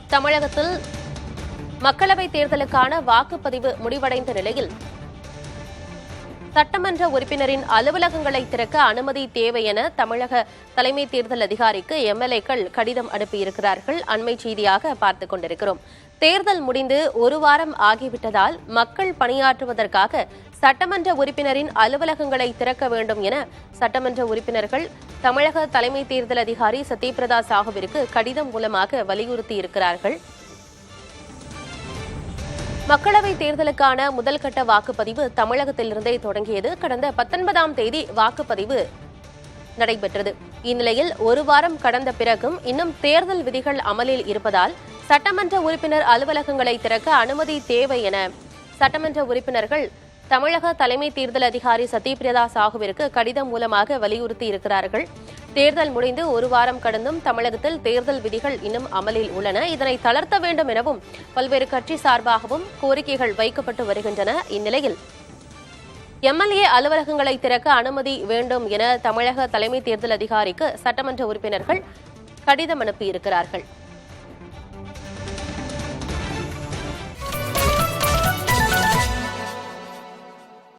தமிழகத்தில் மக்களவைத் தேர்தலுக்கான வாக்குப்பதிவு முடிவடைந்த நிலையில் சட்டமன்ற உறுப்பினரின் அலுவலகங்களை திறக்க அனுமதி தேவை என தமிழக தலைமை தேர்தல் அதிகாரிக்கு எம்எல்ஏக்கள் கடிதம் அனுப்பியிருக்கிறார்கள். அண்மை செய்தியாக பார்த்துக் கொண்டிருக்கிறோம். தேர்தல் முடிந்து ஒரு வாரம் ஆகிவிட்டதால் மக்கள் பணியாற்றுவதற்காக சட்டமன்ற உறுப்பினரின் அலுவலகங்களை திறக்க வேண்டும் என சட்டமன்ற உறுப்பினர்கள் தமிழக தலைமை தேர்தல் அதிகாரி சத்யபிரதா சாஹூவிற்கு கடிதம் மூலமாக வலியுறுத்தியிருக்கிறார்கள். மக்களவைத் தேர்தலுக்கான முதல்கட்ட வாக்குப்பதிவு தமிழகத்திலிருந்தே தொடங்கியது. கடந்த 19ஆம் தேதி வாக்குப்பதிவு நடைபெற்றது. இந்நிலையில் ஒரு வாரம் கடந்த பிறகும் இன்னும் தேர்தல் விதிகள் அமலில் இருப்பதால் சட்டமன்ற உறுப்பினர் அலுவலகங்களை திறக்க அனுமதி தேவை என சட்டமன்ற உறுப்பினர்கள் தமிழக தலைமை தேர்தல் அதிகாரி சத்யபிரதா சாஹூவிற்கு கடிதம் மூலமாக வலியுறுத்தியிருக்கிறார்கள். தேர்தல் முடிந்து ஒரு வாரம் கடந்தும் தமிழகத்தில் தேர்தல் விதிகள் இன்னும் அமலில் உள்ளன. இதனை தளர்த்த வேண்டும் எனவும் பல்வேறு கட்சி சார்பாகவும் கோரிக்கைகள் வைக்கப்பட்டு வருகின்றன. இந்நிலையில் எம்எல்ஏ அலுவலகங்களை திறக்க அனுமதி வேண்டும் என தமிழக தலைமை தேர்தல் அதிகாரிக்கு சட்டமன்ற உறுப்பினர்கள் கடிதம் அனுப்பியிருக்கிறார்கள்.